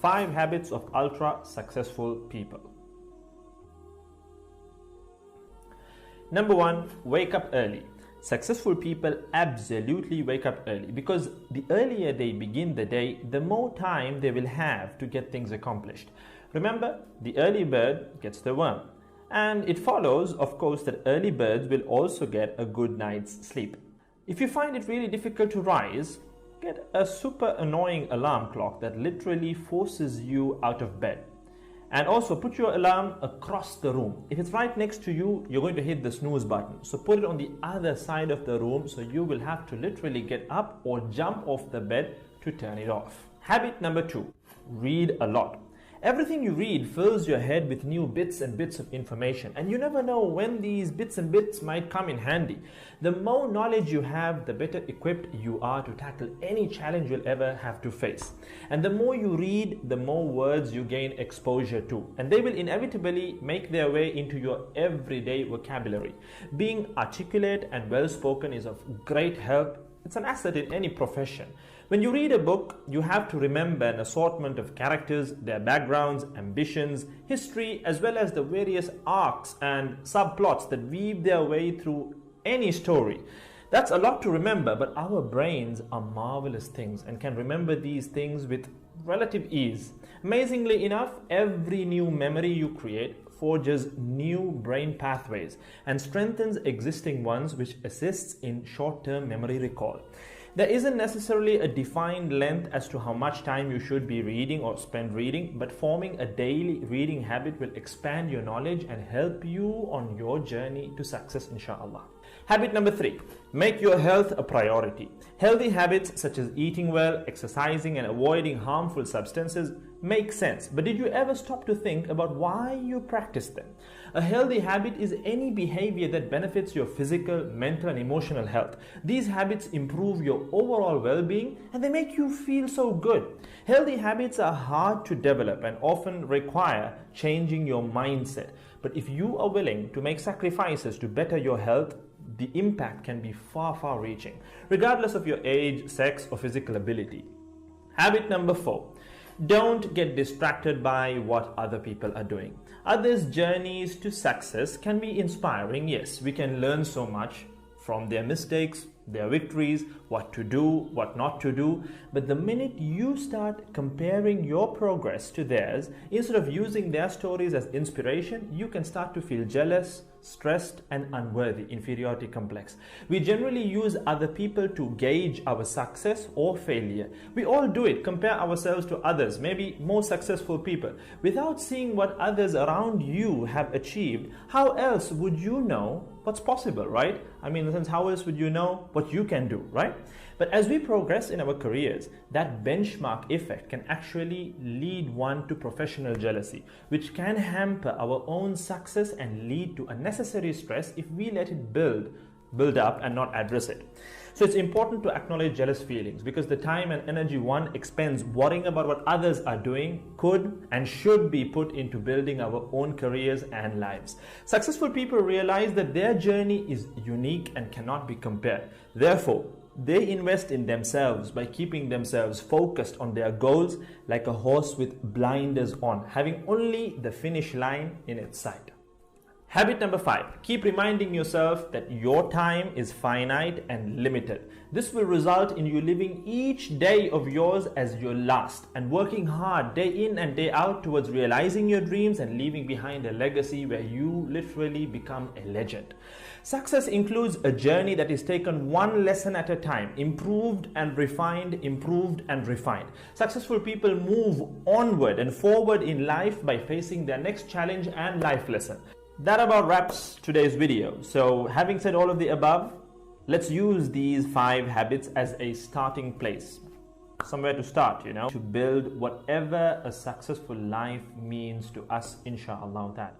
5 habits of ultra successful people. Number 1, wake up early. Successful people absolutely wake up early because the earlier they begin the day, the more time they will have to get things accomplished. Remember, the early bird gets the worm. And it follows, of course, that early birds will also get a good night's sleep. If you find it really difficult to rise, get a super annoying alarm clock that literally forces you out of bed. And also put your alarm across the room. If it's right next to you, you're going to hit the snooze button. So put it on the other side of the room so you will have to literally get up or jump off the bed to turn it off. Habit number 2, read a lot. Everything you read fills your head with new bits and bits of information, and you never know when these bits and bits might come in handy. The more knowledge you have, the better equipped you are to tackle any challenge you'll ever have to face. And the more you read, the more words you gain exposure to, and they will inevitably make their way into your everyday vocabulary. Being articulate and well-spoken is of great help. It's an asset in any profession. When you read a book, you have to remember an assortment of characters, their backgrounds, ambitions, history, as well as the various arcs and subplots that weave their way through any story. That's a lot to remember, but our brains are marvelous things and can remember these things with relative ease. Amazingly enough, every new memory you create forges new brain pathways and strengthens existing ones, which assists in short-term memory recall. There isn't necessarily a defined length as to how much time you should be reading or spend reading, but forming a daily reading habit will expand your knowledge and help you on your journey to success, inshallah. Habit number 3, make your health a priority. Healthy habits such as eating well, exercising, and avoiding harmful substances make sense, but did you ever stop to think about why you practice them? A healthy habit is any behavior that benefits your physical, mental, and emotional health. These habits improve your overall well-being and they make you feel so good. Healthy habits are hard to develop and often require changing your mindset. But if you are willing to make sacrifices to better your health, the impact can be far reaching, regardless of your age, sex, or physical ability. Habit number 4. Don't get distracted by what other people are doing. Others' journeys to success can be inspiring. Yes, we can learn so much from their mistakes, their victories, what to do, what not to do. But the minute you start comparing your progress to theirs, instead of using their stories as inspiration, you can start to feel jealous, stressed, and unworthy, inferiority complex. We generally use other people to gauge our success or failure. We all do it, compare ourselves to others, maybe more successful people. Without seeing what others around you have achieved, how else would you know what's possible, right? I mean, in a sense, how else would you know what you can do, right? But as we progress in our careers, that benchmark effect can actually lead one to professional jealousy, which can hamper our own success and lead to unnecessary stress if we let it build up and not address it. So it's important to acknowledge jealous feelings because the time and energy one expends worrying about what others are doing could and should be put into building our own careers and lives. Successful people realize that their journey is unique and cannot be compared. Therefore, they invest in themselves by keeping themselves focused on their goals like a horse with blinders on, having only the finish line in its sight. Habit number 5, keep reminding yourself that your time is finite and limited. This will result in you living each day of yours as your last and working hard day in and day out towards realizing your dreams and leaving behind a legacy where you literally become a legend. Success includes a journey that is taken one lesson at a time, improved and refined, improved and refined. Successful people move onward and forward in life by facing their next challenge and life lesson. That about wraps today's video. So having said all of the above, let's use these 5 habits as a starting place. Somewhere to start, to build whatever a successful life means to us, inshallah ta'ala.